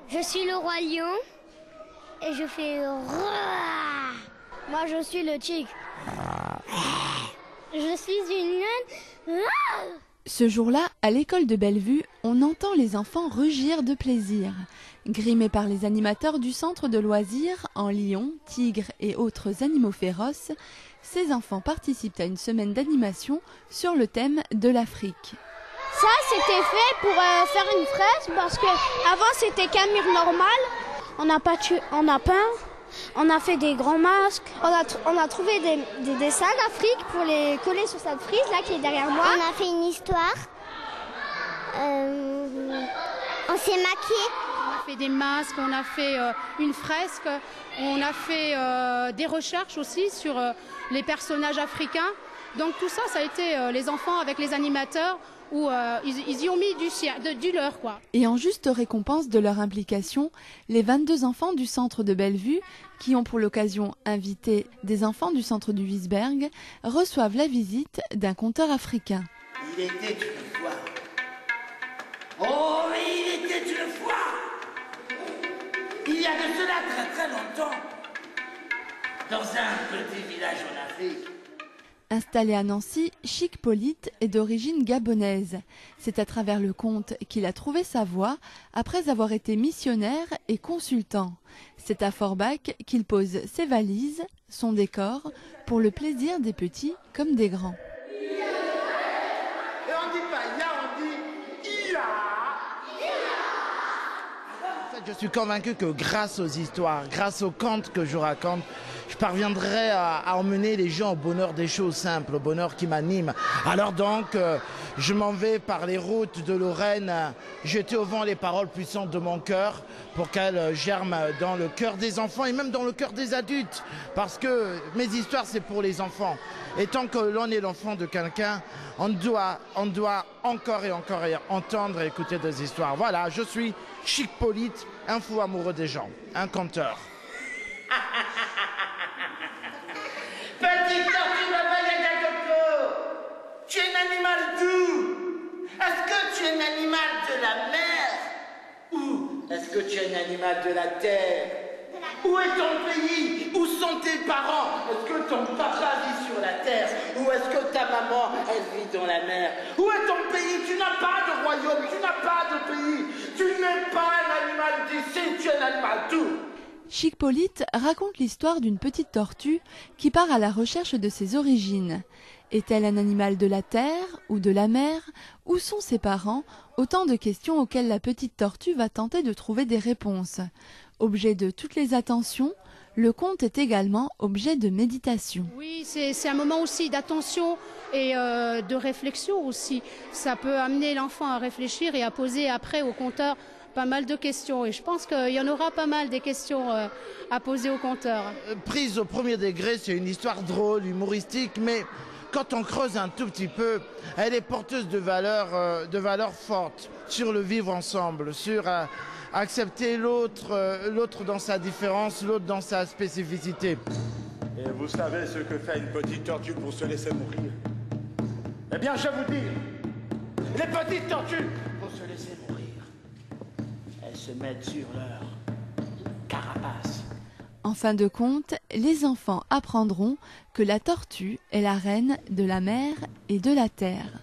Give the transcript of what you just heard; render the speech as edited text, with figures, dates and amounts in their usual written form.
Je suis le roi lion et je fais roi. Moi, je suis le tigre. Je suis une lionne. Ce jour-là, à l'école de Bellevue, on entend les enfants rugir de plaisir. Grimés par les animateurs du centre de loisirs en lions, tigres et autres animaux féroces, ces enfants participent à une semaine d'animation sur le thème de l'Afrique. Ça, c'était fait pour faire une fraise parce que avant c'était qu'un mur normal. On a peint, on a fait des grands masques. On a trouvé des dessins d'Afrique pour les coller sur cette frise là qui est derrière moi. On a fait une histoire. On s'est maquillé. On a fait des masques, on a fait une fresque, on a fait des recherches aussi sur les personnages africains. Donc tout ça, ça a été les enfants avec les animateurs où ils y ont mis du leur, quoi. Et en juste récompense de leur implication, les 22 enfants du centre de Bellevue, qui ont pour l'occasion invité des enfants du centre du Wiesberg, reçoivent la visite d'un conteur africain. Il était une fois. Oh, mais il était une fois. Il y a de cela très très longtemps, dans un petit village en Afrique. Installé à Nancy, Chic Polite est d'origine gabonaise. C'est à travers le conte qu'il a trouvé sa voie après avoir été missionnaire et consultant. C'est à Forbach qu'il pose ses valises, son décor, pour le plaisir des petits comme des grands. Et on dit pas ya, on dit ia. Je suis convaincu que grâce aux histoires, grâce aux contes que je raconte, je parviendrai à emmener les gens au bonheur des choses simples, au bonheur qui m'anime. Alors donc, je m'en vais par les routes de Lorraine, jeter au vent les paroles puissantes de mon cœur pour qu'elles germent dans le cœur des enfants et même dans le cœur des adultes. Parce que mes histoires, c'est pour les enfants. Et tant que l'on est l'enfant de quelqu'un, on doit encore et encore entendre et écouter des histoires. Voilà, je suis Chic Polite, un fou amoureux des gens, un conteur. Petite tortue de coco, tu es un animal d'où? Est-ce que tu es un animal de la mer? Ou est-ce que tu es un animal de la terre? Où est ton pays? Où sont tes parents? Est-ce que ton papa vit sur la terre? Ou est-ce que ta maman, elle vit dans la mer? Où est ton pays? Tu n'as pas de royaume, tu n'as pas de pays. Tu n'es pas un animal d'ici, tu es un animal d'où? Chic Polite raconte l'histoire d'une petite tortue qui part à la recherche de ses origines. Est-elle un animal de la terre ou de la mer? Où sont ses parents? Autant de questions auxquelles la petite tortue va tenter de trouver des réponses. Objet de toutes les attentions, le conte est également objet de méditation. Oui, c'est un moment aussi d'attention et de réflexion aussi. Ça peut amener l'enfant à réfléchir et à poser après au conteur pas mal de questions. Et je pense qu'il y en aura pas mal des questions à poser au conteur. Prise au premier degré, c'est une histoire drôle, humoristique, mais quand on creuse un tout petit peu, elle est porteuse de valeurs fortes sur le vivre ensemble, sur accepter l'autre dans sa différence, l'autre dans sa spécificité. Et vous savez ce que fait une petite tortue pour se laisser mourir? Eh bien, je vous dis, les petites tortues, Pour se laisser mourir, elles se mettent sur leur carapace. En fin de compte, les enfants apprendront que la tortue est la reine de la mer et de la terre.